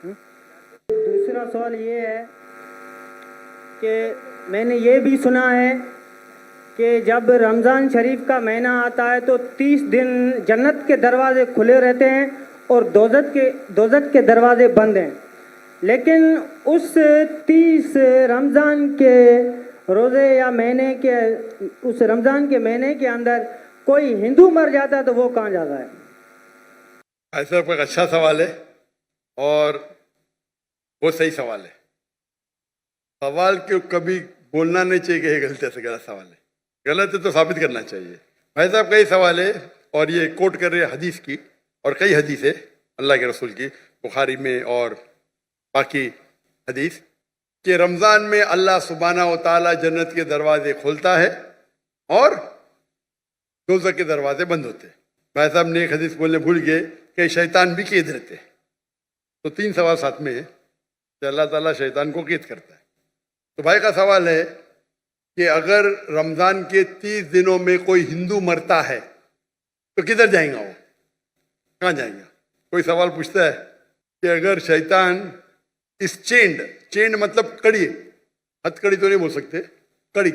دوسرا سوال یہ ہے کہ میں نے یہ بھی سنا ہے کہ جب رمضان شریف کا مہینہ آتا ہے تو 30 دن جنت کے دروازے کھلے رہتے ہیں اور دوزخ کے دروازے بند ہیں، لیکن اس 30 رمضان کے روزے یا مہینے کے اس رمضان کے مہینے کے اندر کوئی ہندو مر جاتا ہے تو وہ کہاں جاتا ہے؟ ایسا ایک اچھا سوال ہے اور وہ صحیح سوال ہے. سوال کو کبھی بولنا نہیں چاہیے کہ یہ غلط ہے، غلط سوال ہے. غلط ہے تو ثابت کرنا چاہیے. بھائی صاحب کئی سوال ہے اور یہ کوٹ کر رہے حدیث کی، اور کئی حدیث ہے اللہ کے رسول کی بخاری میں اور باقی حدیث کہ رمضان میں اللہ سبحانہ و تعالیٰ جنت کے دروازے کھولتا ہے اور دوزخ کے دروازے بند ہوتے ہیں. بھائی صاحب نے ایک حدیث بولنے بھول گئے کہ شیطان بھی قید رہتے ہیں. تو 3 سوال ساتھ میں ہے کہ اللہ تعالیٰ شیطان کو قید کرتا ہے. تو بھائی کا سوال ہے کہ اگر رمضان کے 30 دنوں میں کوئی ہندو مرتا ہے تو کدھر جائیں گا؟ وہ کہاں جائیں گا؟ کوئی سوال پوچھتا ہے کہ اگر شیطان اس چینڈ مطلب کڑی، ہتھ کڑی تو نہیں بول سکتے، کڑی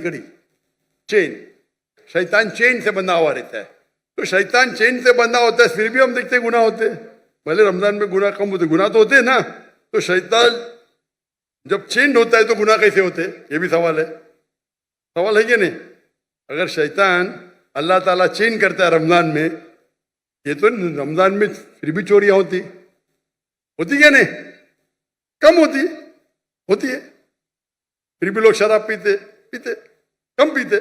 چین، شیطان چین سے بندھا ہوا رہتا ہے. تو شیطان چین سے بندھا ہوتا ہے، پھر بھی ہم دیکھتے ہیں گناہ ہوتے ہیں. بھلے رمضان میں گناہ کم ہوتے، گناہ تو ہوتے ہیں نا. تو شیطان جب چینڈ ہوتا ہے تو گناہ کیسے ہوتے؟ یہ بھی سوال ہے کہ نہیں؟ اگر شیطان اللہ تعالیٰ چین کرتا ہے رمضان میں، یہ تو رمضان میں پھر بھی چوریاں ہوتی کیا نہیں؟ کم ہوتی ہے. پھر بھی لوگ شراب پیتے کم پیتے.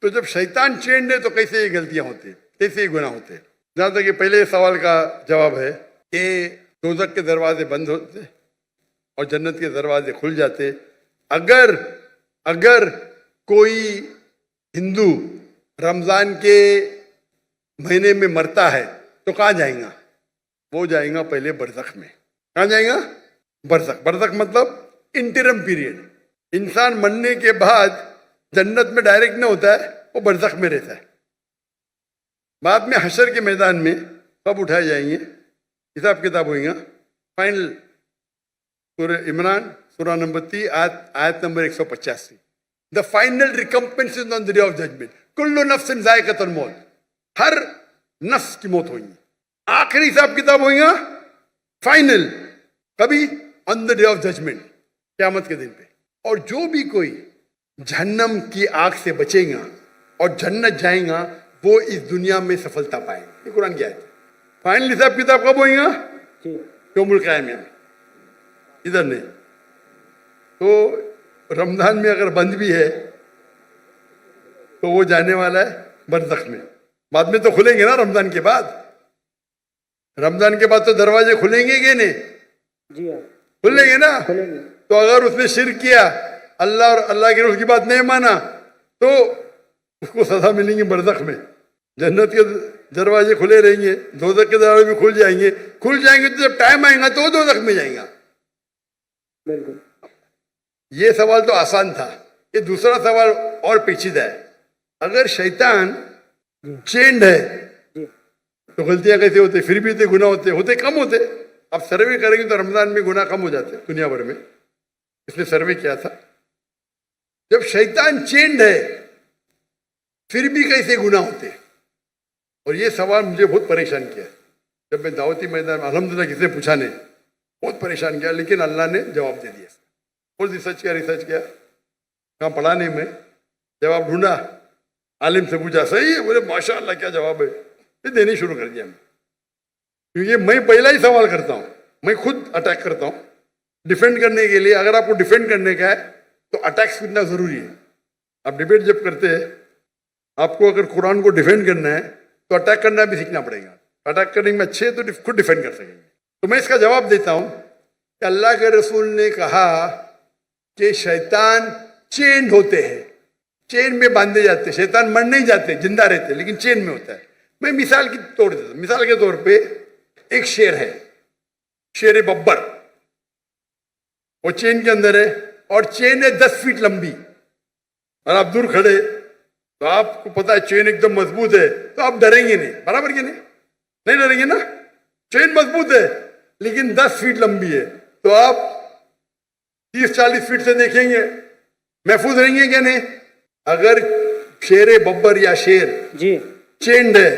تو جب شیطان چینڈ ہے تو کیسے یہ غلطیاں ہوتی، کیسے یہ گناہ ہوتے؟ جہاں تک کہ پہلے سوال کا جواب ہے کہ دوزخ کے دروازے بند ہوتے اور جنت کے دروازے کھل جاتے. اگر کوئی ہندو رمضان کے مہینے میں مرتا ہے تو کہاں جائیں گا؟ وہ جائیں گا پہلے برزخ میں. کہاں جائیں گا؟ برزخ مطلب انٹرم پیریڈ. انسان مرنے کے بعد جنت میں ڈائریکٹ نہیں ہوتا ہے، وہ برزخ میں رہتا ہے. بعد میں حشر کے میدان میں سب اٹھائے جائیں گے، حساب کتاب ہوئے گا. فائنل سورہ عمران سورہ نمبر 3 آیت number 185. The final recompense is on the day of judgment. کل نفس ذائقۃ الموت، ہر نفس کی موت ہوگی. آخری حساب کتاب ہوئے گا فائنل کبھی on the day of judgment، قیامت کے دن پہ. اور جو بھی کوئی جہنم کی آگ سے بچے گا اور جنت جائیں گا وہ اس دنیا میں سفلتا پائیں گے. یہ قرآن کی آیت ہے. فائنل حساب کتاب کب ہوئے گا؟ یوم القیامہ میں، ادھر نہیں. تو رمضان میں اگر بند بھی ہے تو وہ جانے والا ہے برزخ میں. بعد میں تو کھلیں گے نا رمضان کے بعد. رمضان کے بعد تو دروازے کھلیں گے کہ نہیں؟ جی ہاں کھلیں گے نا. تو اگر اس نے شرک کیا، اللہ اور اللہ کے رسول کی بات نہیں مانا، تو اس کو سزا ملیں گی برزخ میں. جنت کے دروازے کھلے رہیں گے، دوزخ کے دروازے بھی کھل جائیں گے تو جب ٹائم آئے گا تو وہ دوزخ میں جائیں گا. بالکل. یہ سوال تو آسان تھا. یہ دوسرا سوال اور پیچیدہ ہے. اگر شیطان چینڈ ہے تو غلطیاں کیسے ہوتے؟ پھر بھی تو گناہ ہوتے کم ہوتے. اب سروے کریں گے تو رمضان میں گناہ کم ہو جاتے دنیا بھر میں. اس نے سروے کیا تھا. جب شیطان چینڈ ہے پھر بھی کیسے گناہ ہوتے؟ اور یہ سوال مجھے بہت پریشان کیا. جب میں دعوتی میدان میں الحمدللہ کسی نے پوچھا نہیں، بہت پریشان کیا، لیکن اللہ نے جواب دے دیا. اور ریسرچ کیا کہاں پڑھا نہیں، میں جواب ڈھونڈا، عالم سے پوچھا، صحیح ہے، بولے ماشاء اللہ کیا جواب ہے. یہ دینے شروع کر دیا میں. کیونکہ میں پہلا ہی سوال کرتا ہوں، میں خود اٹیک کرتا ہوں ڈیفینڈ کرنے کے لیے. اگر آپ کو ڈیفینڈ کرنے کا ہے تو اٹیک سیکھنا ضروری ہے. آپ ڈیبیٹ جب کرتے ہیں، آپ کو اگر قرآن کو ڈیفینڈ کرنا ہے تو اٹیک کرنا بھی سیکھنا پڑے گا. اٹیک کرنے میں اچھے تو خود ڈیفینڈ کر سکیں گے. تو میں اس کا جواب دیتا ہوں کہ اللہ کے رسول نے کہا کہ شیطان چین ہوتے ہیں، چین میں باندھے جاتے. شیطان مر نہیں جاتے، زندہ رہتے، لیکن چین میں ہوتا ہے. میں مثال کی توڑ دیتا ہوں. مثال کے طور پہ ایک شیر ہے، شیر ببر، وہ چین کے اندر ہے اور چین ہے 10 فیٹ لمبی. اور آپ دور کھڑے تو آپ کو پتا ہے چین ایک دم مضبوط ہے تو آپ ڈریں گے نہیں. برابر کہ نہیں ڈریں گے نا. چین مضبوط ہے لیکن 10 فیٹ لمبی ہے. تو آپ 30-40 فٹ سے دیکھیں گے محفوظ رہیں گے کہ نہیں. اگر شیر ببر یا شیر جی چینڈ ہے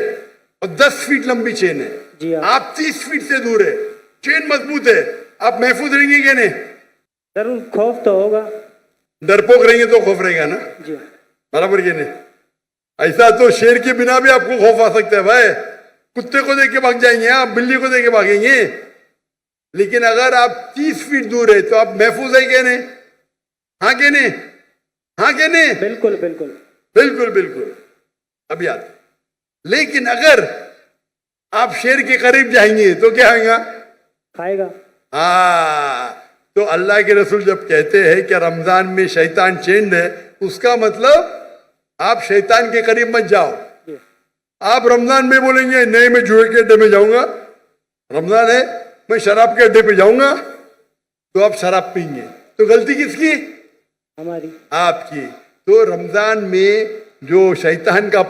اور 10 فٹ لمبی چین ہے, جی ہاں. آپ 30 فٹ سے دور ہے, چین مضبوط ہے, آپ محفوظ رہیں گے کہ نہیں؟ ضرور خوف تو ہوگا. ڈرپوک رہیں گے تو خوف رہے گا نا, جی برابر کہ نہیں؟ ایسا تو شیر کے بنا بھی آپ کو خوف آ سکتا ہے بھائی, کتے کو دیکھ کے بھاگ جائیں گے آپ, بلی کو دیکھ کے بھاگیں گے. لیکن اگر آپ 30 فٹ دور ہے تو آپ محفوظ ہے کہ نہیں؟ ہاں کہ نہیں؟ ہاں کہ نہیں؟ بالکل بالکل بالکل بالکل. اب یاد. لیکن اگر آپ شیر کے قریب جائیں گے تو کیا ہوگا؟ کھائے گا. ہاں, تو اللہ کے رسول جب کہتے ہیں کہ رمضان میں شیطان چینڈ ہے, اس کا مطلب آپ شیطان کے قریب مت جاؤ. آپ رمضان میں بولیں گے نہیں میں جوئے کے اڈے میں جاؤں گا, رمضان ہے میں شراب کے اڈے پہ جاؤں گا, تو آپ شراب پئیں گے. تو غلطی کس کی؟ ہماری. آپ کی. تو رمضان میں جو شیطان کا